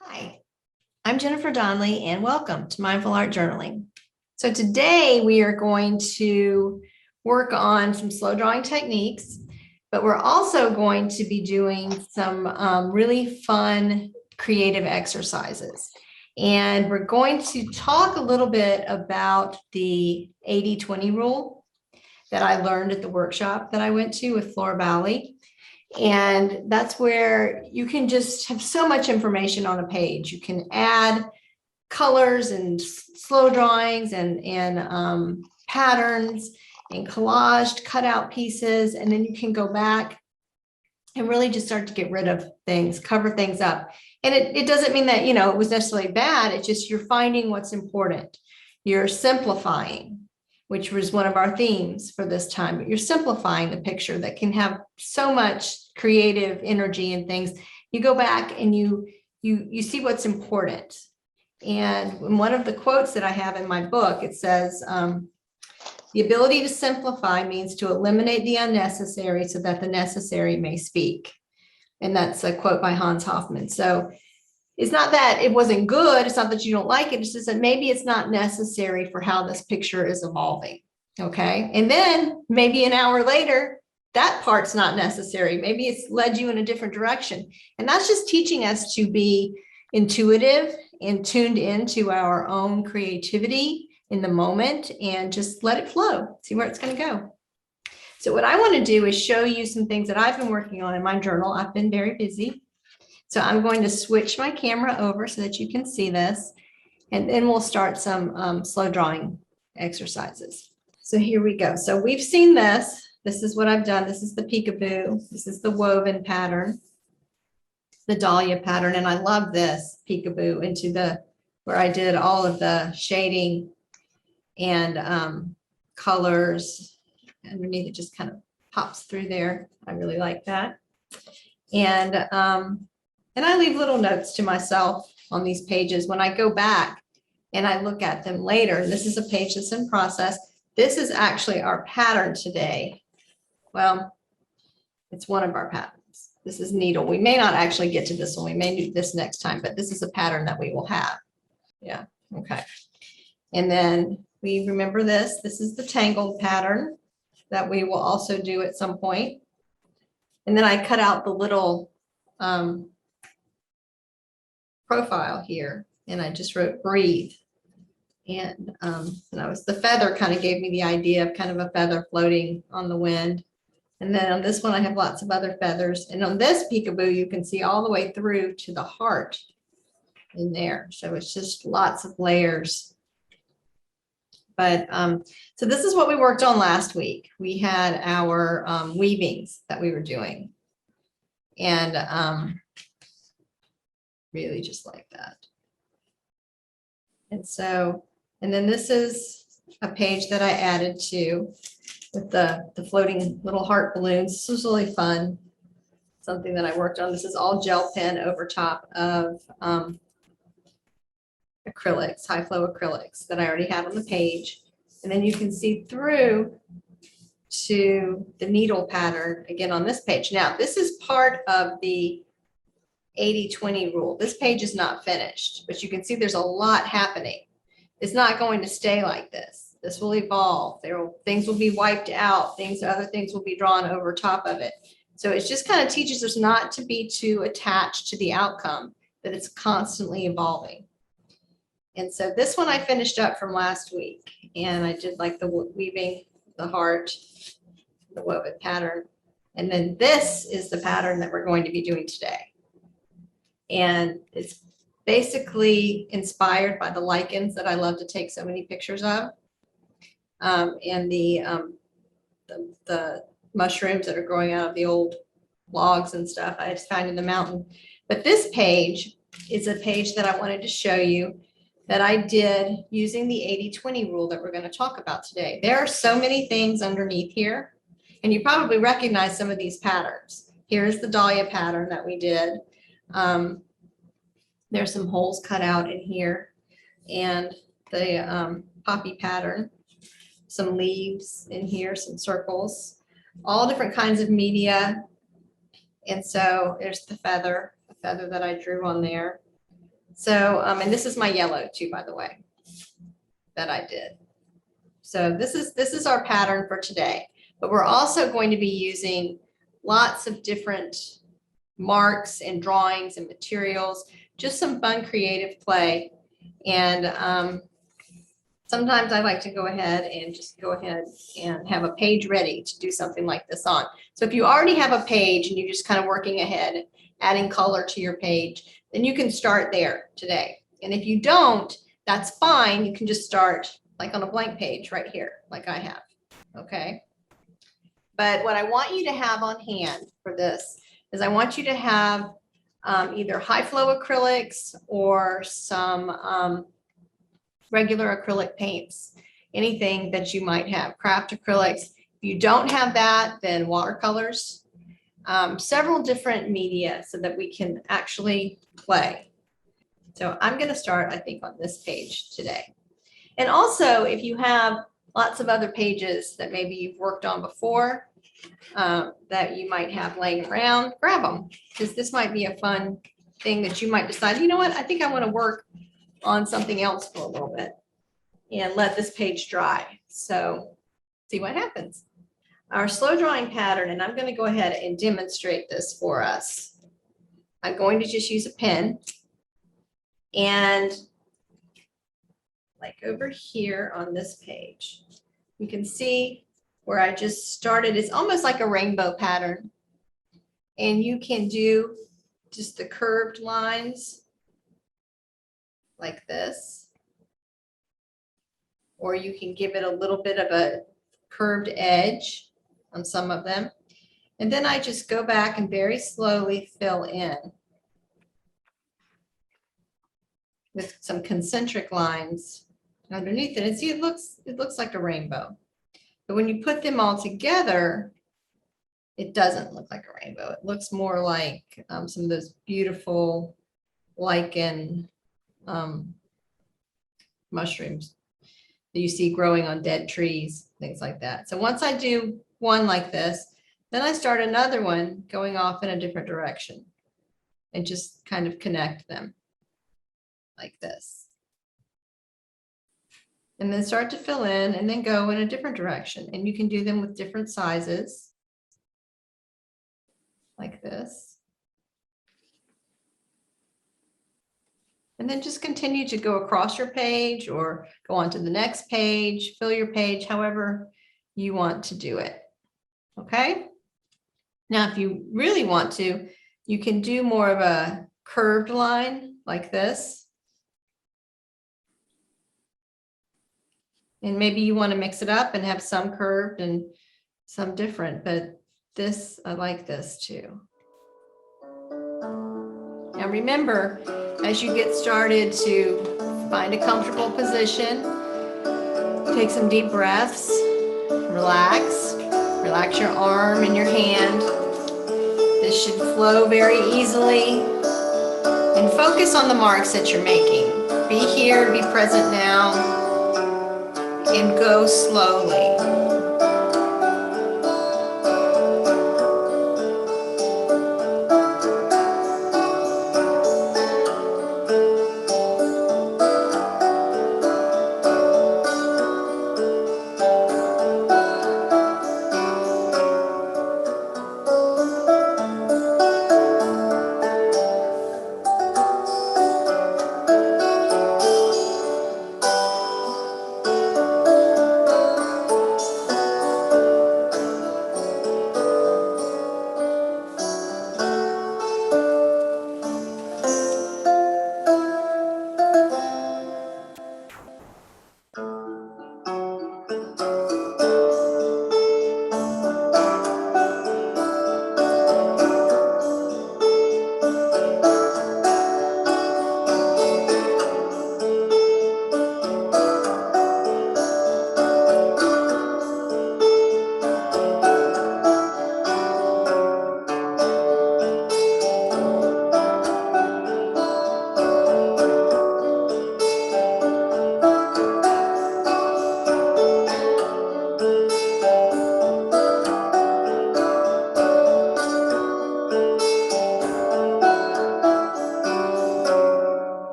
Hi, I'm Jennifer Donley and welcome to Mindful Art Journaling. So today we are going to work on some slow drawing techniques, but we're also going to be doing some really fun creative exercises. And we're going to talk a little bit about the 80-20 rule that I learned at the workshop that I went to with Flora Valley. And that's where you can just have so much information on a page. You can add colors and slow drawings and patterns and collaged cutout pieces. And then you can go back and really just start to get rid of things, cover things up. And it doesn't mean that, it was necessarily bad. It's just you're finding what's important. You're simplifying, which was one of our themes for this time, but you're simplifying the picture that can have so much creative energy and things. You go back and you see what's important. And in one of the quotes that I have in my book, it says, the ability to simplify means to eliminate the unnecessary so that the necessary may speak. And that's a quote by Hans Hofmann. So it's not that it wasn't good. It's not that you don't like it. It's just that maybe it's not necessary for how this picture is evolving. Okay. And then maybe an hour later, that part's not necessary. Maybe it's led you in a different direction. And that's just teaching us to be intuitive and tuned into our own creativity in the moment and just let it flow, see where it's going to go. So what I want to do is show you some things that I've been working on in my journal. I've been very busy. So I'm going to switch my camera over so that you can see this, and then we'll start some slow drawing exercises. So here we go. So we've seen this. This is what I've done. This is the peekaboo. This is the woven pattern, the dahlia pattern. And I love this peekaboo into where I did all of the shading and colors underneath. It just kind of pops through there. I really like that. And I leave little notes to myself on these pages when I go back and I look at them later. This is a page that's in process. This is actually our pattern today. Well, it's one of our patterns. This is needle. We may not actually get to this one. We may do this next time, but this is a pattern that we will have. Yeah, okay. And then we remember this. This is the tangled pattern that we will also do at some point. And then I cut out the little profile here, and I just wrote breathe. And the feather kind of gave me the idea of kind of a feather floating on the wind. And then on this one, I have lots of other feathers. And on this peekaboo, you can see all the way through to the heart in there. So it's just lots of layers. But so this is what we worked on last week. We had our weavings that we were doing. And really just like that. And so, and then this is a page that I added to with the floating little heart balloons. This was really fun. Something that I worked on. This is all gel pen over top of acrylics, high flow acrylics that I already had on the page. And then you can see through to the needle pattern again on this page. Now, this is part of the 80-20 rule. This page is not finished, but you can see there's a lot happening. It's not going to stay like this. This will evolve. Things will be wiped out. Other things will be drawn over top of it. So it just kind of teaches us not to be too attached to the outcome, that it's constantly evolving. And so this one I finished up from last week, and I did like the weaving, the heart, the woven pattern. And then this is the pattern that we're going to be doing today. And it's basically inspired by the lichens that I love to take so many pictures of, and the mushrooms that are growing out of the old logs and stuff I just found in the mountain. But this page is a page that I wanted to show you that I did using the 80-20 rule that we're going to talk about today. There are so many things underneath here, and you probably recognize some of these patterns. Here's the dahlia pattern that we did. There's some holes cut out in here, and the poppy pattern, some leaves in here, some circles, all different kinds of media. And so there's the feather that I drew on there. So, and this is my yellow too, by the way, that I did. So this is our pattern for today, but we're also going to be using lots of different marks and drawings and materials, just some fun creative play. And sometimes I like to go ahead and have a page ready to do something like this on. So if you already have a page and you're just kind of working ahead, adding color to your page, then you can start there today. And if you don't, that's fine. You can just start like on a blank page right here, like I have, okay? But what I want you to have on hand for this is I want you to have either high flow acrylics or some regular acrylic paints, anything that you might have, craft acrylics. If you don't have that, then watercolors, several different media so that we can actually play. So I'm going to start, I think, on this page today. And also, if you have lots of other pages that maybe you've worked on before, that you might have laying around, grab them, because this might be a fun thing that you might decide, you know what, I think I want to work on something else for a little bit and let this page dry. So see what happens. Our slow drawing pattern, and I'm going to go ahead and demonstrate this for us. I'm going to just use a pen, and like over here on this page, you can see where I just started. It's almost like a rainbow pattern, and you can do just the curved lines like this, or you can give it a little bit of a curved edge on some of them. And then I just go back and very slowly fill in with some concentric lines underneath it. And see, it looks like a rainbow. But when you put them all together, it doesn't look like a rainbow. It looks more like some of those beautiful lichen mushrooms that you see growing on dead trees, things like that. So once I do one like this, then I start another one going off in a different direction and just kind of connect them like this. And then start to fill in and then go in a different direction. And you can do them with different sizes like this. And then just continue to go across your page or go on to the next page, fill your page, however you want to do it. Okay. Now, if you really want to, you can do more of a curved line like this. And maybe you want to mix it up and have some curved and some different, but this, I like this too. Now remember, as you get started, to find a comfortable position, take some deep breaths, relax your arm and your hand. This should flow very easily, and focus on the marks that you're making. Be here, be present now, and go slowly.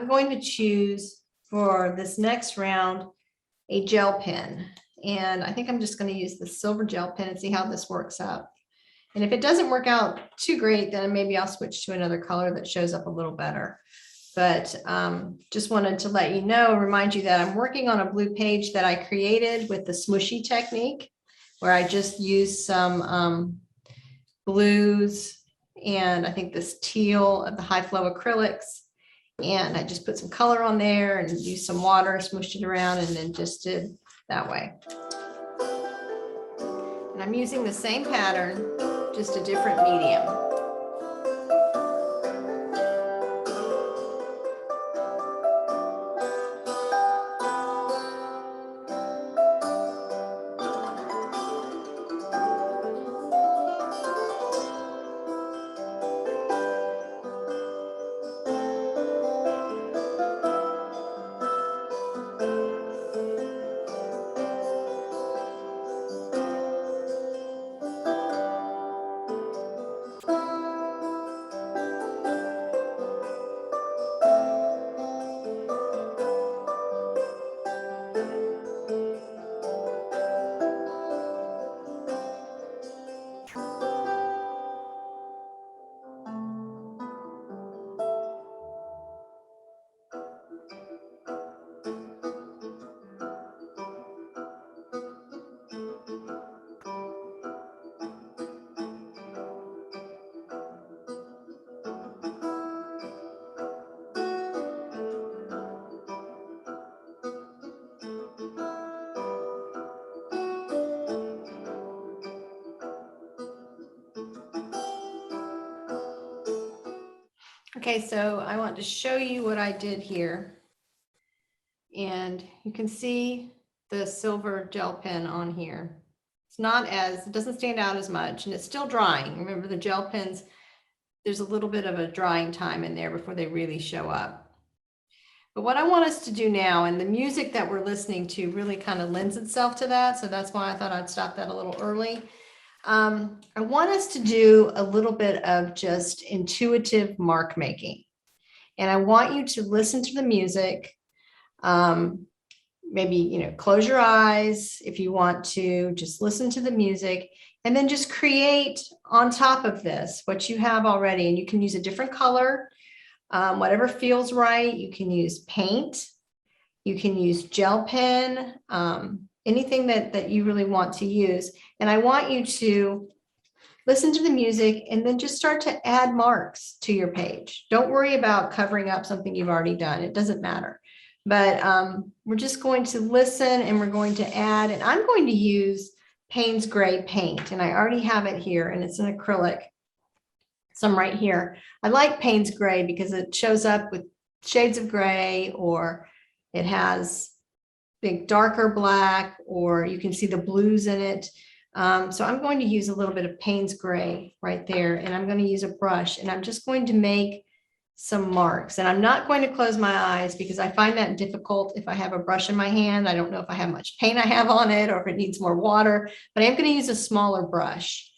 I'm going to choose for this next round a gel pen. And I think I'm just going to use the silver gel pen and see how this works out. And if it doesn't work out too great, then maybe I'll switch to another color that shows up a little better. But just wanted to let you know, remind you that I'm working on a blue page that I created with the smooshy technique, where I just used some blues and I think this teal of the high flow acrylics. And I just put some color on there and used some water, smooshed it around, and then just did that way. And I'm using the same pattern, just a different medium. Okay, so I want to show you what I did here. And you can see the silver gel pen on here. It doesn't stand out as much, and it's still drying. Remember, the gel pens, there's a little bit of a drying time in there before they really show up. But what I want us to do now, and the music that we're listening to really kind of lends itself to that, so that's why I thought I'd stop that a little early. I want us to do a little bit of just intuitive mark making. And I want you to listen to the music. Maybe, close your eyes if you want to, just listen to the music, and then just create on top of this what you have already. And you can use a different color, whatever feels right. You can use paint, you can use gel pen, anything that you really want to use. And I want you to listen to the music and then just start to add marks to your page. Don't worry about covering up something you've already done. It doesn't matter. But we're just going to listen and we're going to add, and I'm going to use Payne's Gray paint, and I already have it here, and it's an acrylic. Some right here. I like Payne's Gray because it shows up with shades of gray, or it has big darker black, or you can see the blues in it. So I'm going to use a little bit of Payne's Gray right there, and I'm going to use a brush, and I'm just going to make some marks. And I'm not going to close my eyes because I find that difficult if I have a brush in my hand. I don't know if I have much paint I have on it or if it needs more water, but I am going to use a smaller brush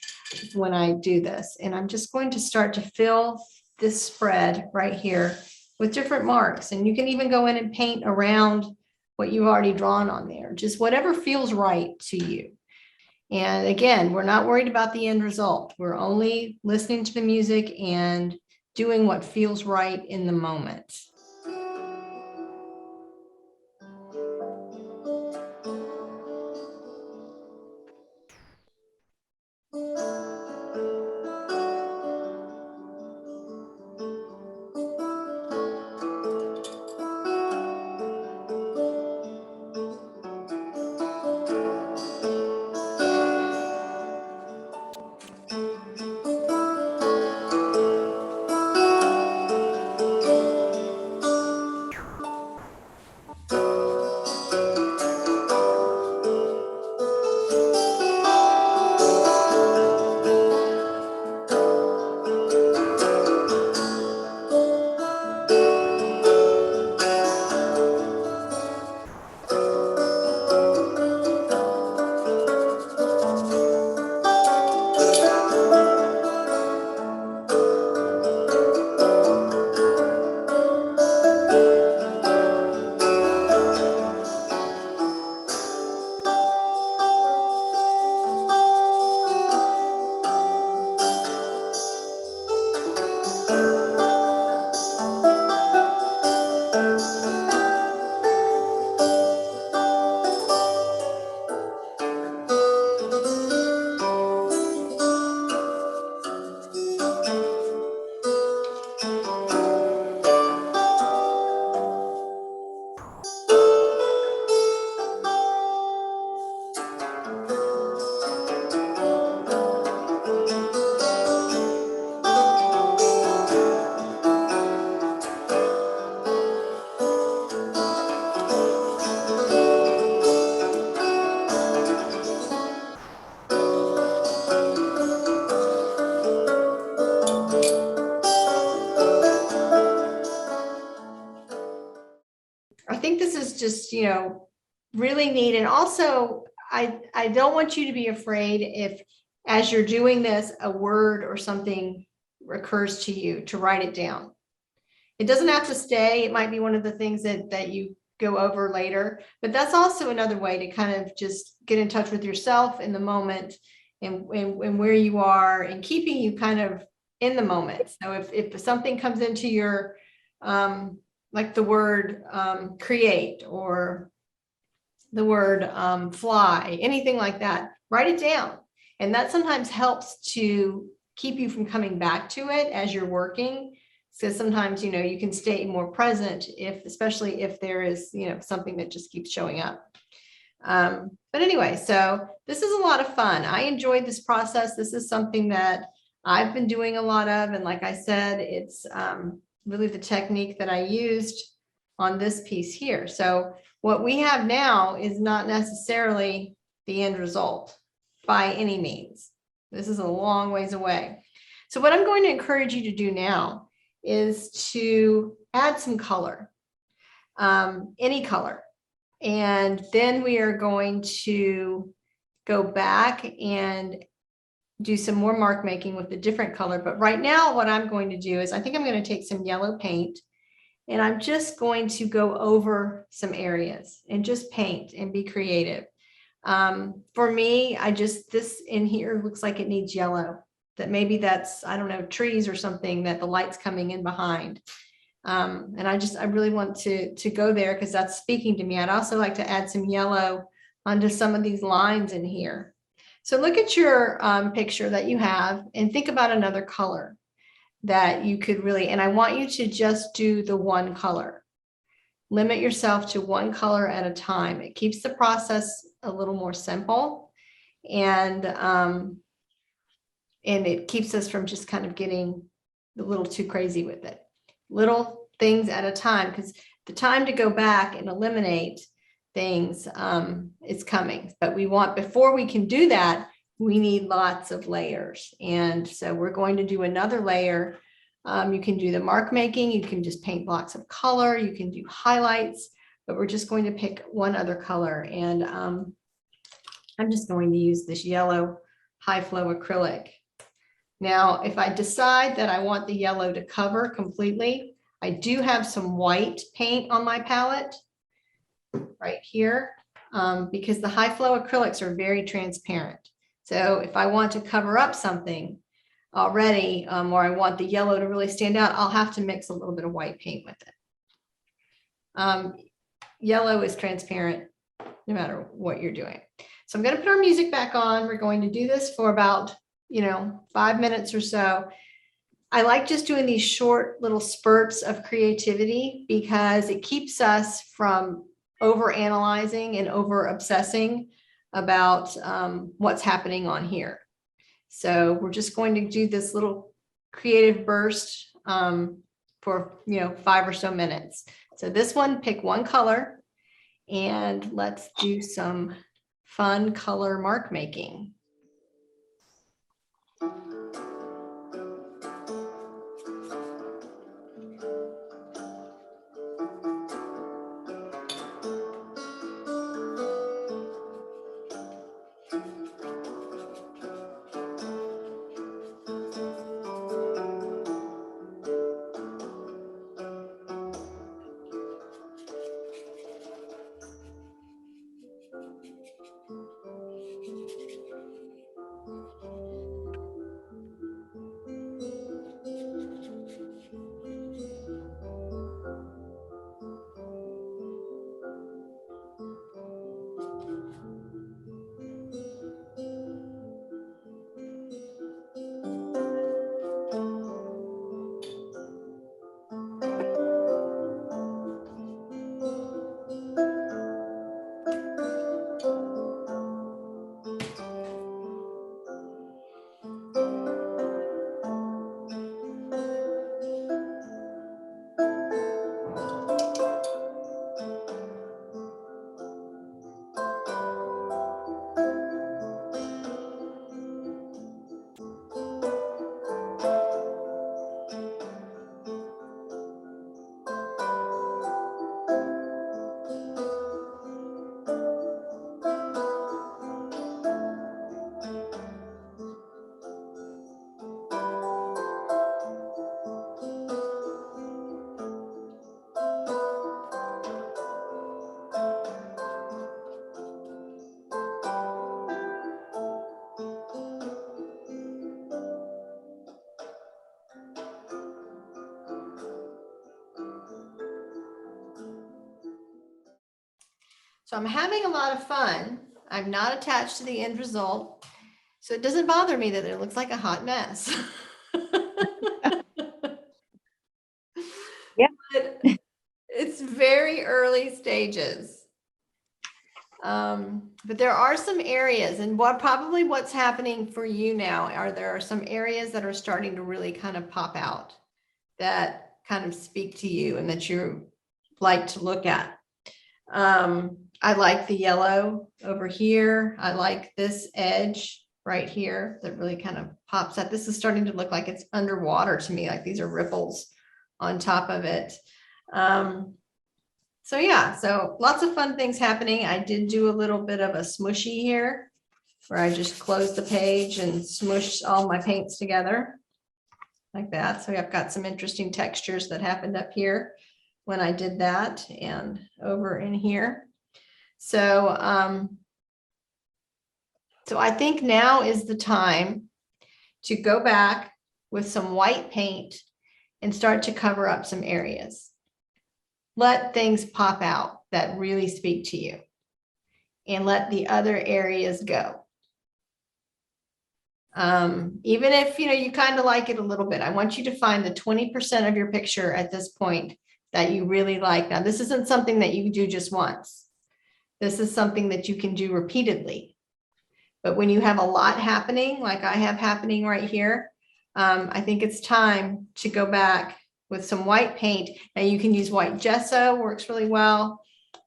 when I do this. And I'm just going to start to fill this spread right here with different marks. And you can even go in and paint around what you've already drawn on there, just whatever feels right to you. And again, we're not worried about the end result. We're only listening to the music and doing what feels right in the moment. is just, really neat. And also, I don't want you to be afraid if, as you're doing this, a word or something occurs to you, to write it down. It doesn't have to stay. It might be one of the things that you go over later, but that's also another way to kind of just get in touch with yourself in the moment and where you are, and keeping you kind of in the moment. So if something comes into your, like the word create, or the word fly, anything like that, write it down. And that sometimes helps to keep you from coming back to it as you're working. So sometimes, you can stay more present especially if there is, something that just keeps showing up. But anyway, so this is a lot of fun. I enjoyed this process. This is something that I've been doing a lot of. And like I said, it's really the technique that I used on this piece here. So what we have now is not necessarily the end result by any means. This is a long ways away. So what I'm going to encourage you to do now is to add some color, any color. And then we are going to go back and do some more mark making with a different color. But right now, what I'm going to do is, I think I'm going to take some yellow paint, and I'm just going to go over some areas and just paint and be creative. For me, this in here looks like it needs yellow, that maybe that's, I don't know, trees or something that the light's coming in behind. And I really want to go there because that's speaking to me. I'd also like to add some yellow onto some of these lines in here. So look at your picture that you have and think about another color that you could really, and I want you to just do the one color. Limit yourself to one color at a time. It keeps the process a little more simple, and it keeps us from just kind of getting a little too crazy with it. Little things at a time, because the time to go back and eliminate things is coming. But before we can do that, we need lots of layers. And so we're going to do another layer. You can do the mark making, you can just paint blocks of color, you can do highlights, but we're just going to pick one other color. And I'm just going to use this yellow high flow acrylic. Now, if I decide that I want the yellow to cover completely, I do have some white paint on my palette right here, because the high flow acrylics are very transparent. So if I want to cover up something already, or I want the yellow to really stand out, I'll have to mix a little bit of white paint with it. Yellow is transparent no matter what you're doing. So I'm going to put our music back on. We're going to do this for about 5 minutes or so. I like just doing these short little spurts of creativity because it keeps us from over analyzing and over obsessing about what's happening on here. So we're just going to do this little creative burst for 5 or so minutes. So this one, pick one color and let's do some fun color mark making. So I'm having a lot of fun. I'm not attached to the end result. So it doesn't bother me that it looks like a hot mess. Yeah. But it's very early stages. But there are some areas, and what's happening for you now there are some areas that are starting to really kind of pop out that kind of speak to you and that you like to look at. I like the yellow over here. I like this edge right here that really kind of pops out. This is starting to look like it's underwater to me, like these are ripples on top of it. So yeah, so lots of fun things happening. I did do a little bit of a smushy here where I just closed the page and smushed all my paints together like that. So I've got some interesting textures that happened up here when I did that and over in here. So, so I think now is the time to go back with some white paint and start to cover up some areas. Let things pop out that really speak to you and let the other areas go. Even if, you kind of like it a little bit, I want you to find the 20% of your picture at this point that you really like. Now, this isn't something that you do just once. This is something that you can do repeatedly. But when you have a lot happening, like I have happening right here, I think it's time to go back with some white paint. Now you can use white gesso, works really well.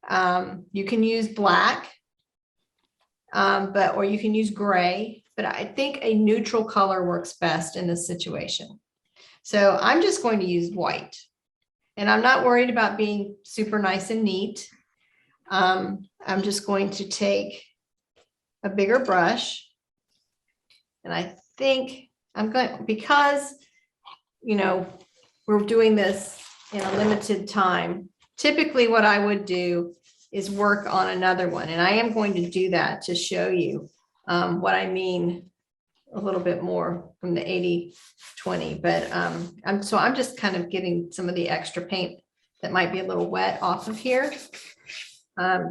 You can use black, or you can use gray, but I think a neutral color works best in this situation. So I'm just going to use white, and I'm not worried about being super nice and neat. I'm just going to take a bigger brush, and I think I'm going, because we're doing this in a limited time. Typically what I would do is work on another one, and I am going to do that to show you what I mean a little bit more from the 80-20, but I'm just kind of getting some of the extra paint that might be a little wet off of here,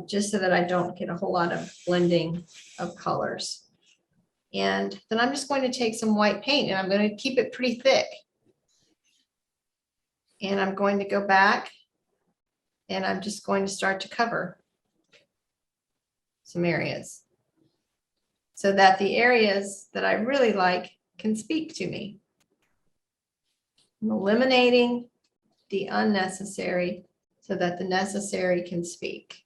just so that I don't get a whole lot of blending of colors. And then I'm just going to take some white paint, and I'm going to keep it pretty thick. And I'm going to go back, and I'm just going to start to cover some areas so that the areas that I really like can speak to me. I'm eliminating the unnecessary so that the necessary can speak.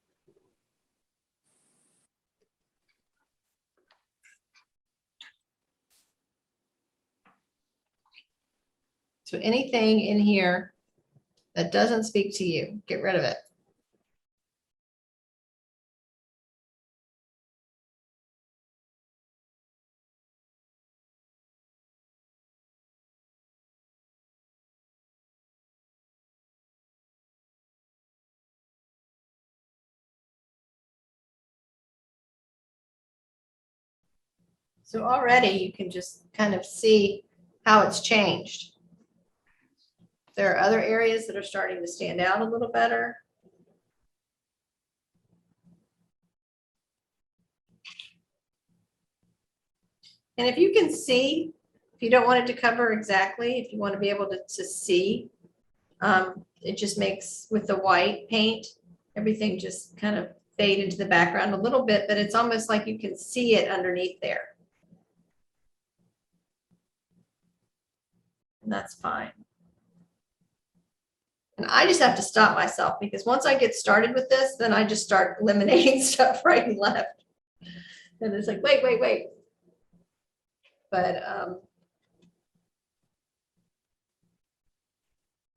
So anything in here that doesn't speak to you, get rid of it. So already you can just kind of see how it's changed. There are other areas that are starting to stand out a little better. And if you can see, if you don't want it to cover exactly, if you want to be able to see, it just makes, with the white paint, everything just kind of fade into the background a little bit, but it's almost like you can see it underneath there. And that's fine. And I just have to stop myself, because once I get started with this, then I just start eliminating stuff right and left. And it's like, wait. But,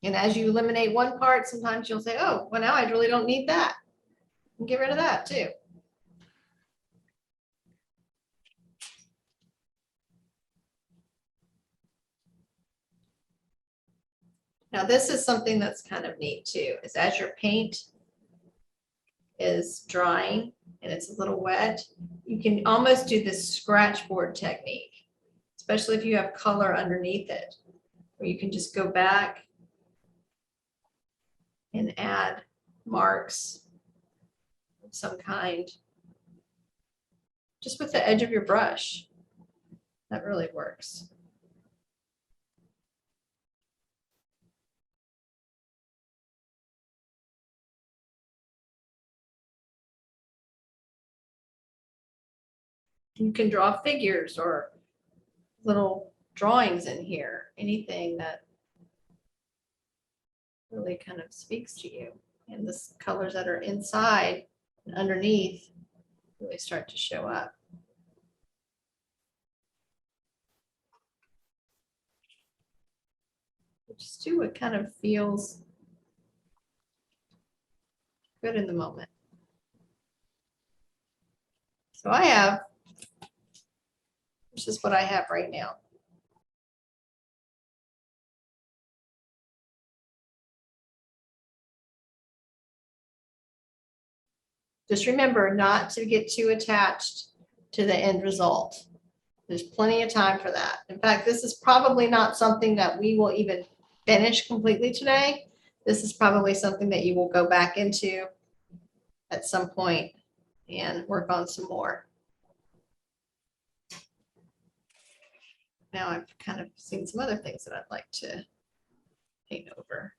and as you eliminate one part, sometimes you'll say, oh, well, now I really don't need that. And get rid of that too. Now, this is something that's kind of neat too, is as your paint is drying and it's a little wet, you can almost do this scratch board technique, especially if you have color underneath it, where you can just go back and add marks some kind, just with the edge of your brush. That really works. You can draw figures or little drawings in here, anything that really kind of speaks to you. And the colors that are inside and underneath really start to show up. Just do what kind of feels good in the moment. So this is what I have right now. Just remember not to get too attached to the end result. There's plenty of time for that. In fact, this is probably not something that we will even finish completely today. This is probably something that you will go back into at some point and work on some more. Now I've kind of seen some other things that I'd like to paint over.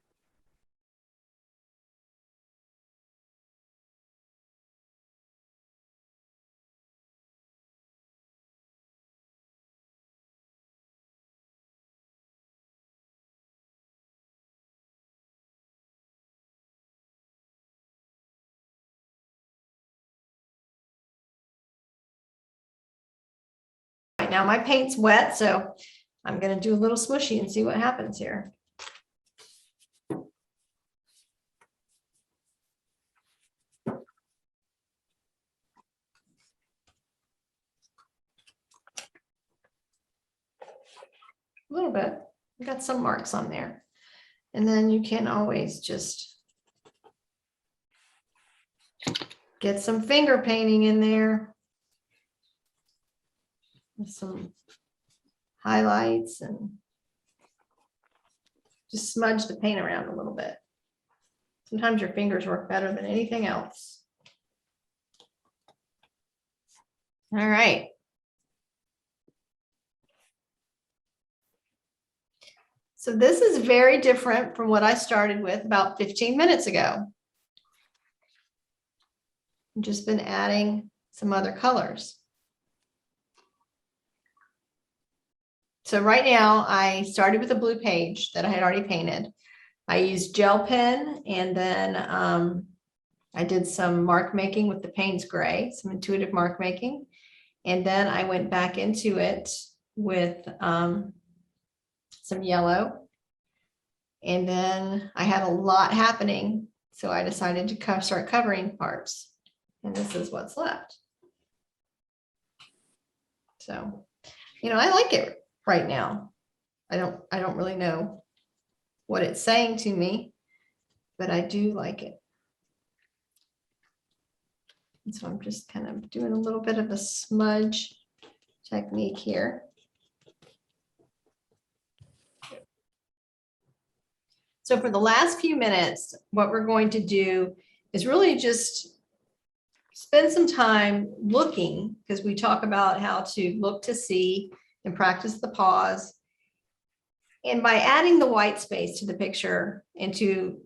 Right now my paint's wet, so I'm going to do a little smushy and see what happens here. A little bit. I got some marks on there. And then you can always just get some finger painting in there. With some highlights and just smudge the paint around a little bit. Sometimes your fingers work better than anything else. All right. So this is very different from what I started with about 15 minutes ago. I've just been adding some other colors. So right now I started with a blue page that I had already painted. I used gel pen, and then I did some mark making with the Payne's Gray, some intuitive mark making. And then I went back into it with some yellow. And then I had a lot happening, so I decided to start covering parts. And this is what's left. So, you know, I like it right now. I don't really know what it's saying to me, but I do like it. And so I'm just kind of doing a little bit of a smudge technique here. So for the last few minutes, what we're going to do is really just spend some time looking, because we talk about how to look to see and practice the pause. And by adding the white space to the picture into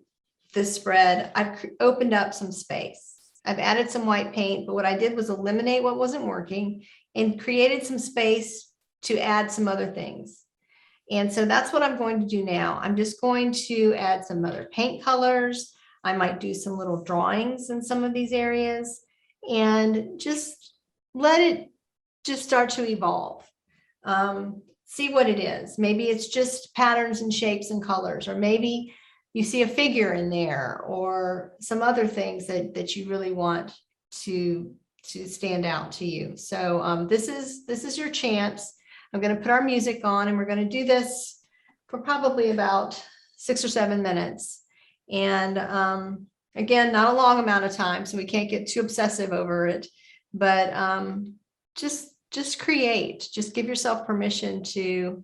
this spread, I've opened up some space. I've added some white paint, but what I did was eliminate what wasn't working and created some space to add some other things. And so that's what I'm going to do now. I'm just going to add some other paint colors. I might do some little drawings in some of these areas and just let it just start to evolve. See what it is. Maybe it's just patterns and shapes and colors, or maybe you see a figure in there or some other things that you really want to stand out to you. So this is your chance. I'm going to put our music on, and we're going to do this for probably about 6 or 7 minutes. And again, not a long amount of time, so we can't get too obsessive over it, but just create, just give yourself permission to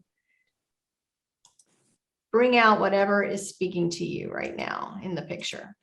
bring out whatever is speaking to you right now in the picture.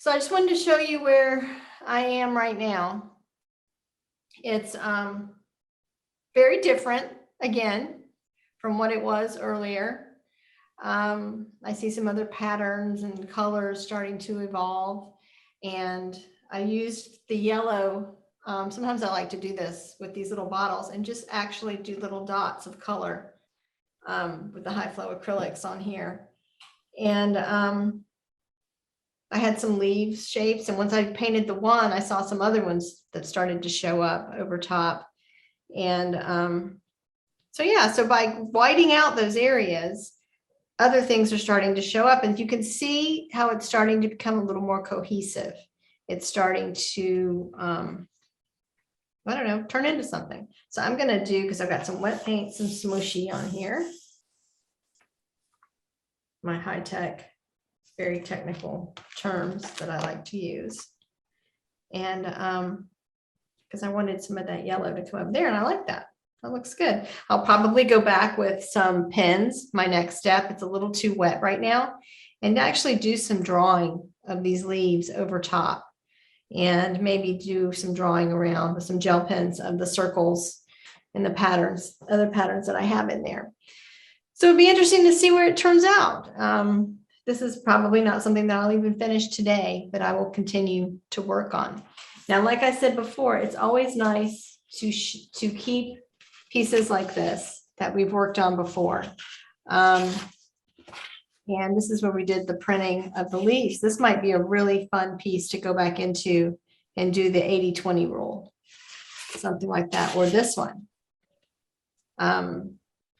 So I just wanted to show you where I am right now. It's very different, again, from what it was earlier. I see some other patterns and colors starting to evolve. And I used the yellow. Sometimes I like to do this with these little bottles and just actually do little dots of color with the high flow acrylics on here. And I had some leaves shapes, and once I painted the one, I saw some other ones that started to show up over top. And so yeah, so by whiting out those areas, other things are starting to show up, and you can see how it's starting to become a little more cohesive. It's starting to, I don't know, turn into something. So I'm going to do, because I've got some wet paint, some smooshy on here. My high-tech, very technical terms that I like to use. And because I wanted some of that yellow to come up there, and I like that. That looks good. I'll probably go back with some pens, my next step. It's a little too wet right now, and actually do some drawing of these leaves over top, and maybe do some drawing around with some gel pens of the circles and the patterns, other patterns that I have in there. So it'd be interesting to see where it turns out. This is probably not something that I'll even finish today, but I will continue to work on. Now, like I said before, it's always nice to keep pieces like this that we've worked on before. And this is where we did the printing of the leaves. This might be a really fun piece to go back into and do the 80-20 rule, something like that, or this one.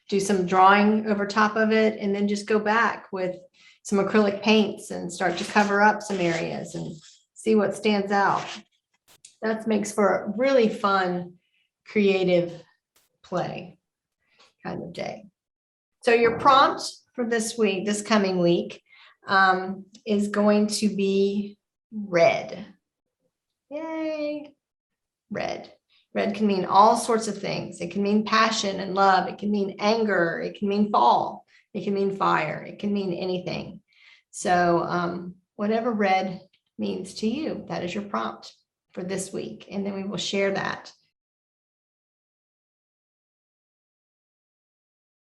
Do some drawing over top of it, and then just go back with some acrylic paints and start to cover up some areas and see what stands out. That makes for a really fun, creative play kind of day. So your prompt for this week, this coming week, is going to be red. Yay, red. Red can mean all sorts of things. It can mean passion and love. It can mean anger. It can mean fall. It can mean fire. It can mean anything. So whatever red means to you, that is your prompt for this week. And then we will share that